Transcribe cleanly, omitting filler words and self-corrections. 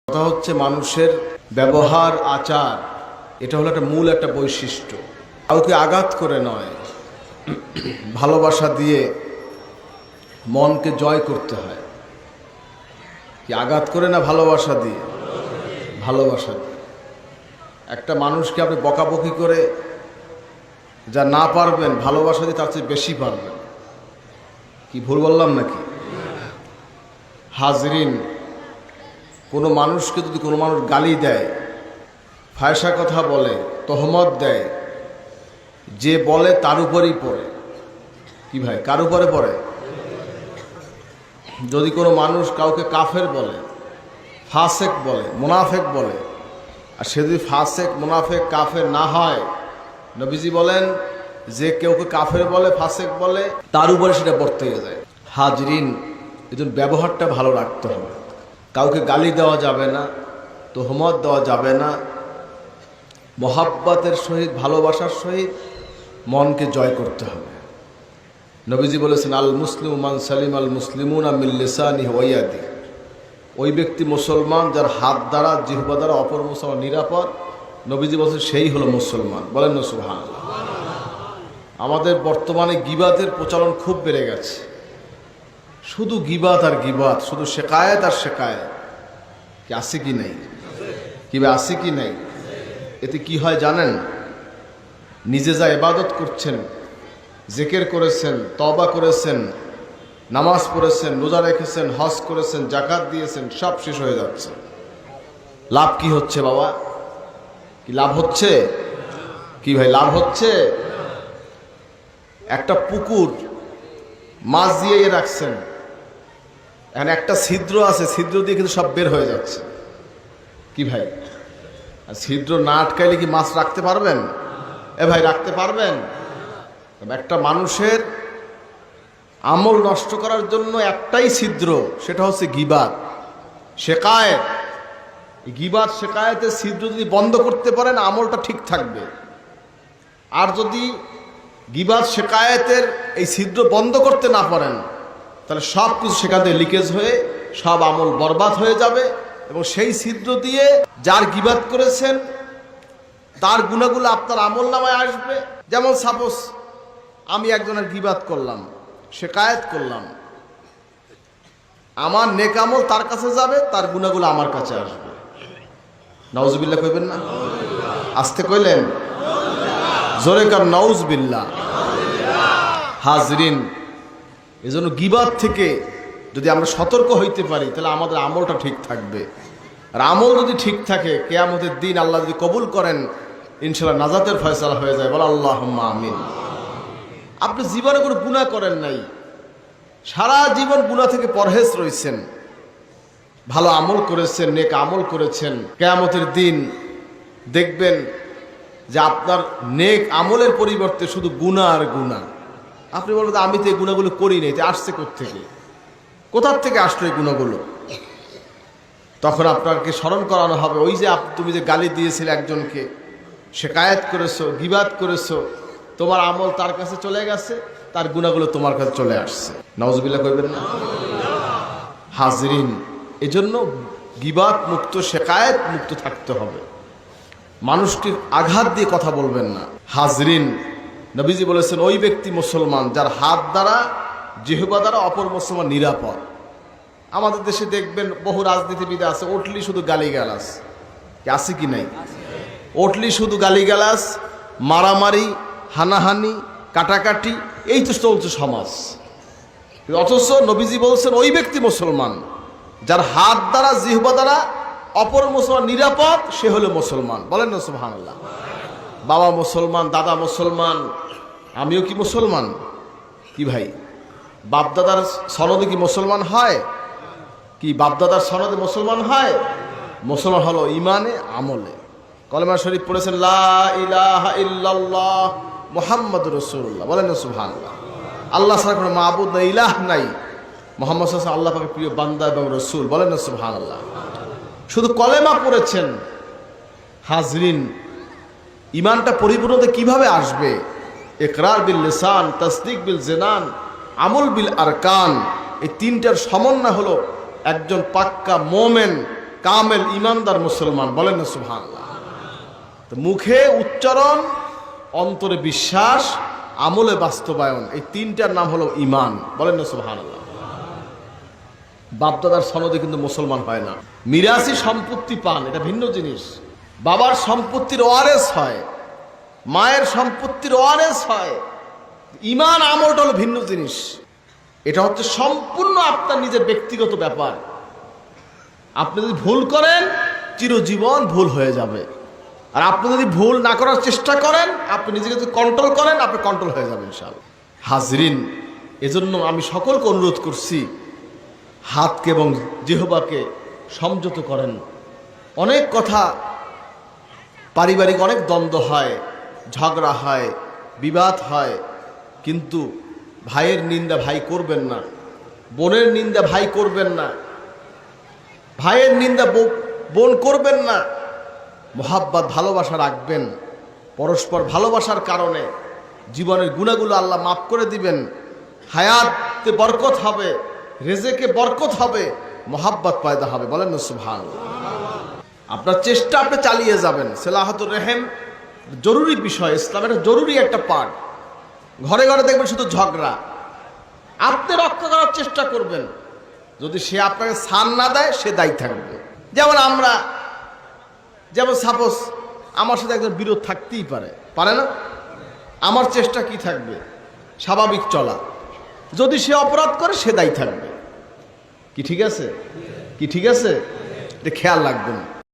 কথা হচ্ছে মানুষের ব্যবহার আচার, এটা হলো একটা মূল একটা বৈশিষ্ট্য। কাউকে আঘাত করে নয়, ভালোবাসা দিয়ে মনকে জয় করতে হয়। কি আঘাত করে না ভালোবাসা দিয়ে? ভালোবাসা দিয়ে। একটা মানুষকে আপনি বকাবকি করে যা না পারবেন, ভালোবাসা দিয়ে তার চেয়ে বেশি পারবেন। কি ভুল বললাম নাকি? হাজরিন, কোনো মানুষকে যদি কোনো মানুষ গালি দেয়, ফায়সা কথা বলে, তহমত দেয়, যে বলে তার উপরেই পড়ে। কি ভাই, কার উপরে পড়ে? যদি কোনো মানুষ কাউকে কাফের বলে, ফাসেক বলে, মুনাফেক বলে, আর সে যদি ফাসেক, মুনাফেক, কাফের না হয়, নবীজি বলেন যে কেউকে কাফের বলে, ফাসেক বলে, তার উপরে সেটা পড়তে যায়। হাজরিন, এজন্য ব্যবহারটা ভালো রাখতে হবে। কাউকে গালি দেওয়া যাবে না, তোহমত দেওয়া যাবে না। মহাব্বতের সহিত, ভালোবাসার সহিত মনকে জয় করতে হবে। নবীজি বলেছেন, আল মুসলিম মান সালিম আল মুসলিমুনা মিন লিসানিহি ওয়া ইয়াদিহি। ওই ব্যক্তি মুসলমান যার হাত দ্বারা, জিহ্বা দ্বারা অপর মুসলমান নিরাপদ। নবীজি বলছেন সেই হলো মুসলমান। বলেন না সুবহানাল্লাহ। আমাদের বর্তমানে গীবাতের প্রচলন খুব বেড়ে গেছে। শুধু গীবাত আর গীবাত, শুধু শেকায়েত আর শেকায়েত। কি আছে কি নেই? কিবা আছে কি নেই? এতে কি হয় জানেন? নিজে যা ইবাদত করছেন, জিকির করেছেন, তওবা করেছেন, নামাজ পড়েছেন, রোজা রেখেছেন, হজ করেছেন, যাকাত দিয়েছেন, সব শেষ হয়ে যাচ্ছে। লাভ কি হচ্ছে বাবা? কি লাভ হচ্ছে? কি ভাই লাভ হচ্ছে? একটা পুকুর মাছ দিয়ে রাখছেন, এখন একটা ছিদ্র আছে, ছিদ্র দিয়ে কিন্তু সব বের হয়ে যাচ্ছে। কি ভাই, আর ছিদ্র না আটকাইলে কি মাছ রাখতে পারবেন? এ ভাই, রাখতে পারবেন? একটা মানুষের আমল নষ্ট করার জন্য একটাই ছিদ্র, সেটা হচ্ছে গীবাত, শেকায়েত। গীবাত, শেকায়েতের ছিদ্র যদি বন্ধ করতে পারেন, আমলটা ঠিক থাকবে। আর যদি গীবাত, শেকায়েতের এই ছিদ্র বন্ধ করতে না পারেন, তাহলে সব কিছু সেখান থেকে লিকেজ হয়ে সব আমল বরবাদ হয়ে যাবে। এবং সেই ছিদ্র দিয়ে যার গীবাত করেছেন তার গুনাহগুলো আপনার আমল নামায় আসবে। যেমন সাপোজ আমি একজনের গীবাত করলাম, শেকায়েত করলাম, আমার নেক আমল তার কাছে যাবে, তার গুনাহগুলো আমার কাছে আসবে। নাউজুবিল্লাহ কইবেন না? আস্তে কইলেন, জোরে কার নাউজুবিল্লাহ। হাজরিন, এজন্য গীবাত থেকে যদি আমরা সতর্ক হইতে পারি, তাহলে আমাদের আমলটা ঠিক থাকবে। আর আমল যদি ঠিক থাকে, কিয়ামতের দিন আল্লাহ যদি কবুল করেন, ইনশাআল্লাহ নাজাতের ফয়সালা হয়ে যায়। বল আল্লাহুম্মা আমিন। আপনি জীবনে কোনো গুনাহ করেন নাই, সারা জীবন গুনাহ থেকে পরহেজ রয়েছেন, ভালো আমল করেছেন, নেক আমল করেছেন। কিয়ামতের দিন দেখবেন যে আপনার নেক আমলের পরিবর্তে শুধু গুনাহ আর গুনাহ। আপনি বলবেন আমি তো এই গুনাহগুলো করি নাই, তো আসছে কোত্থেকে? কোথার থেকে আসলো এই গুনাহগুলো? তখন আপনাকে স্মরণ করানো হবে, ওই যে তুমি যে গালি দিয়েছিলে একজনকে, শেকায়েত করেছো, গীবাত করেছো, তোমার আমল তার কাছে চলে গেছে, তার গুনাহগুলো তোমার কাছে চলে আসছে। নাউজুবিল্লাহ কইবেন না? হাজরিন, এজন্য গীবাত মুক্ত, শেকায়েত মুক্ত থাকতে হবে। মানুষকে আঘাত দিয়ে কথা বলবেন না। হাজরিন, নবীজি বলেছেন ওই ব্যক্তি মুসলমান যার হাত দ্বারা, জিহ্বা দ্বারা অপর মুসলমান নিরাপদ। আমাদের দেশে দেখবেন বহু রাজনীতিবিদ আছে, উঠলি শুধু গালিগালাজ। আছে কি নাই? উঠলি শুধু গালিগালাজ, মারামারি, হানাহানি, কাটাকাটি, এই তো চলছে সমাজ। অথচ নবীজি বলছেন ওই ব্যক্তি মুসলমান যার হাত দ্বারা, জিহ্বা দ্বারা অপর মুসলমান নিরাপদ, সে হলো মুসলমান। বলেন না সুবহানাল্লাহ। বাবা মুসলমান, দাদা মুসলমান, আমিও কি মুসলমান? কি ভাই, বাপদাদার সনদে কি মুসলমান হয়? কি বাপদাদার সনদে মুসলমান হয়? মুসলমান হলো ইমানে, আমলে। কলেমা শরীফ পড়েছেন লা ইলাহা ইল্লাল্লাহ মুহাম্মাদুর রাসূলুল্লাহ। বলেন না সুবহানাল্লাহ। আল্লাহ ছাড়া কোনো মাবুদ নাই, ইলাহ নাই। মুহাম্মদ সাল্লাল্লাহু আলাইহি ওয়াসাল্লাম আল্লাহ পাকের প্রিয় বান্দা এবং রাসূল। বলেন না সুবহানাল্লাহ। শুধু কলেমা পড়েছেন। হাজরিন, ইমানটা পরিপূর্ণতা কিভাবে আসবে? ইকরার বিল লিসান, তাসদিক বিল জিনান, আমল বিল আরকান। এই তিনটার সমন্বয় হলো একজন পাক্কা মোমেন, কামেল ইমানদার মুসলমান। বলেন না সুবহানাল্লাহ। তো মুখে উচ্চারণ, অন্তরে বিশ্বাস, আমলে বাস্তবায়ন, এই তিনটার নাম হলো ইমান। বলেন না সুবহানাল্লাহ। বাপদাদার সনদে কিন্তু মুসলমান হয় না। মিরাসি সম্পত্তি পান, এটা ভিন্ন জিনিস। বাবার সম্পত্তির ওয়ারেস হয়, মায়ের সম্পত্তির ওয়ারেস হয়। ইমান আমলটা হলো ভিন্ন জিনিস। এটা হচ্ছে সম্পূর্ণ আপনার নিজের ব্যক্তিগত ব্যাপার। আপনি যদি ভুল করেন, চিরজীবন ভুল হয়ে যাবে। আর আপনি যদি ভুল না করার চেষ্টা করেন, আপনি নিজেকে যদি কন্ট্রোল করেন, আপনি কন্ট্রোল হয়ে যাবেন ইনশাআল্লাহ। হাজরিন, এজন্য আমি সকলকে অনুরোধ করছি, হাতকে এবং জিহ্বাকে সংযত করেন। অনেক কথা, পারিবারিক অনেক দ্বন্দ্ব হয়, ঝগড়া হয়, বিবাদ হয়, কিন্তু ভাইয়ের নিন্দা ভাই করবেন না, বোনের নিন্দা ভাই করবেন না, ভাইয়ের নিন্দা বোন করবেন না। মোহাব্বত, ভালোবাসা রাখবেন। পরস্পর ভালোবাসার কারণে জীবনের গুনাহগুলো আল্লাহ মাফ করে দিবেন। হায়াতে বরকত হবে, রেজেকে বরকত হবে, মোহাব্বত পয়দা হবে। বলেন না সুবহানাল্লাহ। আপনার চেষ্টা আপনি চালিয়ে যাবেন। সিলাহাতুর রহিম জরুরি বিষয়, ইসলামের জরুরি একটা পার্ট। ঘরে ঘরে দেখবেন শুধু ঝগড়া, আপনি রক্ষা করার চেষ্টা করবেন। যদি সে আপনাকে সান না দেয়, সে দায়ী থাকবে। যেমন সাপোজ আমার সাথে একজন বিরোধ থাকতেই পারে না? আমার চেষ্টা কি থাকবে? স্বাভাবিক চলা। যদি সে অপরাধ করে, সে দায়ী থাকবে। কি ঠিক আছে? এটা খেয়াল রাখবেন।